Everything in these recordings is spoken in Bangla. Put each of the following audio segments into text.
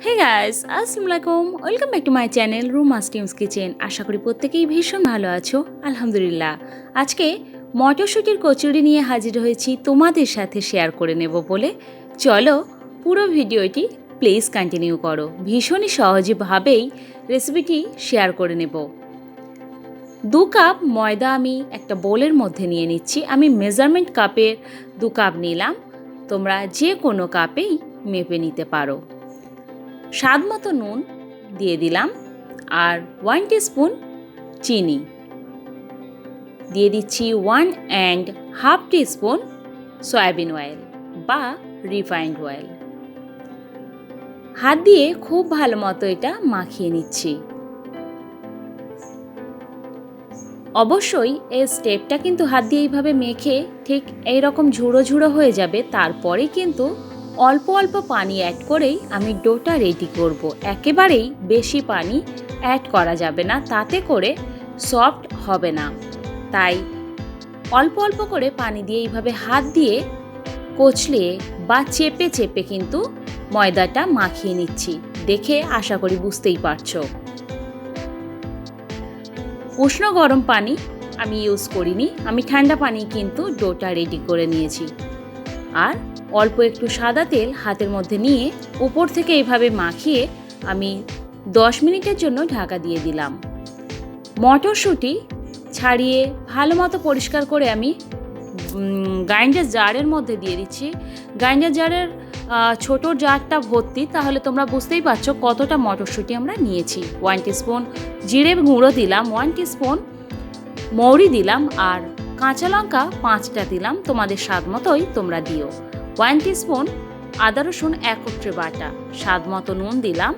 হে গাইস, আসসালামু আলাইকুম। Welcome back to my channel Ruma's team's kitchen. আশা করি প্রত্যেকেই ভীষণ ভালো আছো। আলহামদুলিল্লাহ। আজকে মটরশুঁটির কচুরি নিয়ে হাজির হয়েছি তোমাদের সাথে শেয়ার করে নেব বলে। চলো পুরো ভিডিওটি প্লিজ কন্টিনিউ করো। ভীষণই সহজভাবেই রেসিপিটি শেয়ার করে নেব। 2 কাপ ময়দা আমি একটা বোলের মধ্যে নিয়ে নিচ্ছি। আমি মেজারমেন্ট কাপের 2 কাপ নিলাম। তোমরা যে কোনো কাপেই মেপে নিতে পারো। স্বাদ মতো নুন দিয়ে দিলাম আর 1 টিস্পুন চিনি দিয়ে দিচ্ছি। 1.5 টিস্পুন সয়াবিন অয়েল বা রিফাইন্ড অয়েল। হাত দিয়ে খুব ভালো মতো এটা মাখিয়ে নিচ্ছি। অবশ্যই এই স্টেপটা কিন্তু হাত দিয়ে এইভাবে মেখে ঠিক এইরকম ঝুড়ো ঝুড়ো হয়ে যাবে। তারপরে কিন্তু অল্প অল্প পানি অ্যাড করেই আমি ডোটা রেডি করব। একেবারেই বেশি পানি অ্যাড করা যাবে না, তাতে করে সফট হবে না। তাই অল্প অল্প করে পানি দিয়ে এইভাবে হাত দিয়ে কচলিয়ে বা চেপে চেপে কিন্তু ময়দাটা মাখিয়ে নিচ্ছি। দেখে আশা করি বুঝতেই পারছো। উষ্ণ গরম পানি আমি ইউজ করিনি, আমি ঠান্ডা পানি কিন্তু ডোটা রেডি করে নিয়েছি। আর অল্প একটু সাদা তেল হাতের মধ্যে নিয়ে উপর থেকে এইভাবে মাখিয়ে আমি 10 মিনিটের জন্য ঢাকা দিয়ে দিলাম। মটরশুঁটি ছাড়িয়ে ভালো মতো পরিষ্কার করে আমি গ্রাইন্ডার জারের মধ্যে দিয়ে দিচ্ছি। গ্রাইন্ডার জারের ছোটো জারটা ভর্তি, তাহলে তোমরা বুঝতেই পারছো কতটা মটরশুঁটি আমরা নিয়েছি। 1 টিস্পুন জিরে গুঁড়ো দিলাম, 1 টিস্পুন মৌরি দিলাম আর কাঁচা লঙ্কা 5টা দিলাম। তোমাদের স্বাদ মতোই তোমরা দিও। 1 টিস্পুন আদা রসুন একত্রে বাটা, স্বাদ মতো নুন দিলাম।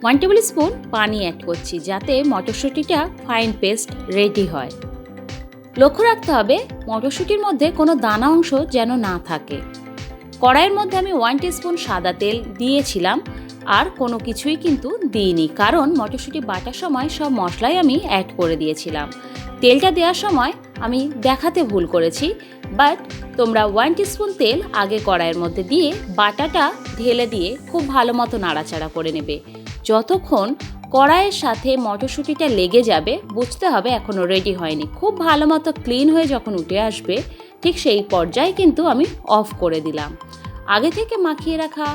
1 টেবিল স্পুন পানি অ্যাড করছি যাতে মটরশুঁটিটা ফাইন পেস্ট রেডি হয়। লক্ষ্য রাখতে হবে মটরশুঁটির মধ্যে কোনো দানা অংশ যেন না থাকে। কড়াইয়ের মধ্যে আমি 1 টিস্পুন সাদা তেল দিয়েছিলাম আর কোনো কিছুই কিন্তু দিইনি, কারণ মটরশুঁটি বাটার সময় সব মশলাই আমি অ্যাড করে দিয়েছিলাম। তেলটা দেওয়ার সময় আমি দেখাতে ভুল করেছি, বাট তোমরা 1 টিস্পুন তেল আগে কড়াইয়ের মধ্যে দিয়ে বাটাটা ঢেলে দিয়ে খুব ভালো মতো নাড়াচাড়া করে নেবে। যতক্ষণ কড়াইয়ের সাথে মটরশুঁটিটা লেগে যাবে বুঝতে হবে এখনও রেডি হয়নি। খুব ভালো মতো ক্লিন হয়ে যখন উঠে আসবে ঠিক সেই পর্যায়ে কিন্তু আমি অফ করে দিলাম। আগে থেকে মাখিয়ে রাখা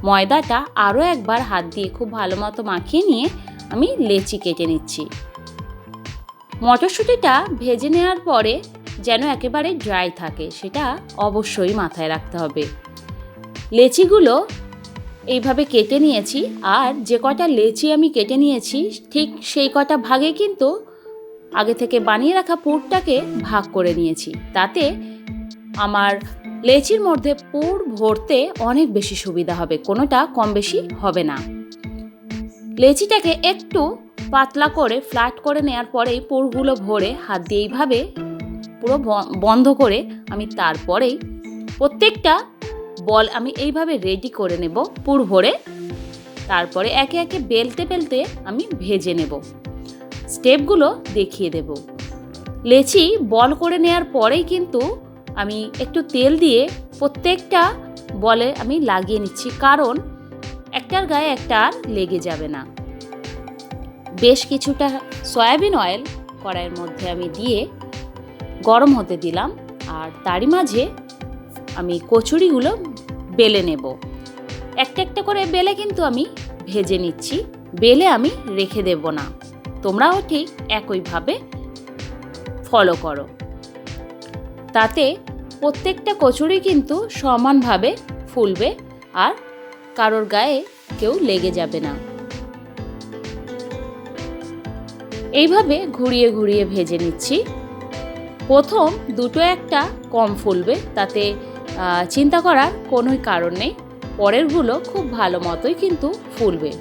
ময়দাটা আরও একবার হাত দিয়ে খুব ভালো মতো মাখিয়ে নিয়ে আমি লেচি কেটে নিচ্ছি। মটরশুঁটিটা ভেজে নেওয়ার পরে যেন একেবারে ড্রাই থাকে সেটা অবশ্যই মাথায় রাখতে হবে। লেচিগুলো এইভাবে কেটে নিয়েছি আর যে কটা লেচি আমি কেটে নিয়েছি ঠিক সেই কটা ভাগে কিন্তু আগে থেকে বানিয়ে রাখা পুরটাকে ভাগ করে নিয়েছি। তাতে আমার লেচির মধ্যে পুর ভরতে অনেক বেশি সুবিধা হবে, কোনোটা কম বেশি হবে না। লেচিটাকে একটু পাতলা করে ফ্ল্যাট করে নেওয়ার পরেই পুরগুলো ভরে হাত দিয়ে এইভাবে পুরো বন্ধ করে আমি তারপরেই প্রত্যেকটা বল আমি এইভাবে রেডি করে নেব পুর ভরে। তারপরে একে একে বেলতে বেলতে আমি ভেজে নেব। স্টেপগুলো দেখিয়ে দেব। লেচি বল করে নেওয়ার পরেই কিন্তু আমি একটু তেল দিয়ে প্রত্যেকটা বলে আমি লাগিয়ে নিচ্ছি, কারণ একটার গায়ে একটা আর লেগে যাবে না। বেশ কিছুটা সয়াবিন অয়েল কড়াইয়ের মধ্যে আমি দিয়ে গরম হতে দিলাম আর তারই মাঝে আমি কচুরিগুলো বেলে নেব। একটা একটা করে বেলে কিন্তু আমি ভেজে নিচ্ছি, বেলে আমি রেখে দেব না। তোমরাও ঠিক একইভাবে ফলো করো, তাতে প্রত্যেকটা কচুরি কিন্তু সমানভাবে ফুলবে আর কারোর গায়ে কেউ লেগে যাবে না। এইভাবে ঘুরিয়ে ঘুরিয়ে ভেজে নিচ্ছি। প্রথম দুটো একটা কম ফুলবে, তাতে চিন্তা করার কোনোই কারণ নেই, পরেরগুলো খুব ভালো মতোই কিন্তু ফুলবে।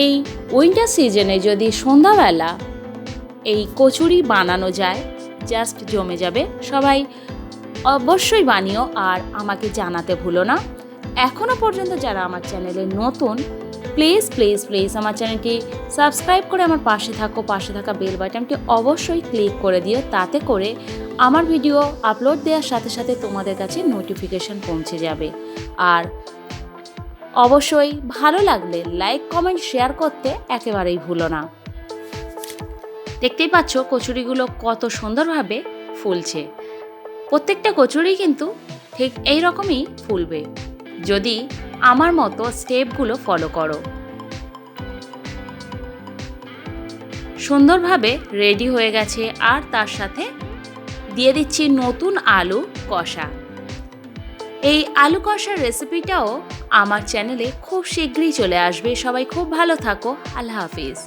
এই উইন্টার সিজনে যদি সন্ধ্যাবেলা এই কচুরি বানানো যায় জাস্ট জমে যাবে। সবাই অবশ্যই বানিও আর আমাকে জানাতে ভুলো না। এখনও পর্যন্ত যারা আমার চ্যানেলে নতুন প্লিজ প্লিজ প্লিজ আমার চ্যানেলটি সাবস্ক্রাইব করে আমার পাশে থাকা বেল বাটনটি অবশ্যই ক্লিক করে দিও, তাতে করে আমার ভিডিও আপলোড দেওয়ার সাথে সাথে তোমাদের কাছে নোটিফিকেশন পৌঁছে যাবে। আর অবশ্যই ভালো লাগলে লাইক কমেন্ট শেয়ার করতে একেবারেই ভুলো না। দেখতেই পাচ্ছ কচুরিগুলো কত সুন্দরভাবে ফুলছে। প্রত্যেকটা কচুরি কিন্তু ঠিক এই রকমই ফুলবে যদি আমার মতো স্টেপগুলো ফলো করো। সুন্দরভাবে রেডি হয়ে গেছে। আর তার সাথে দিয়ে দিচ্ছি নতুন আলু কষা। এই আলু কষার রেসিপিটাও আমার চ্যানেলে খুব শীঘ্রই চলে আসবে। সবাই খুব ভালো থাকো। আল্লাহ হাফিজ।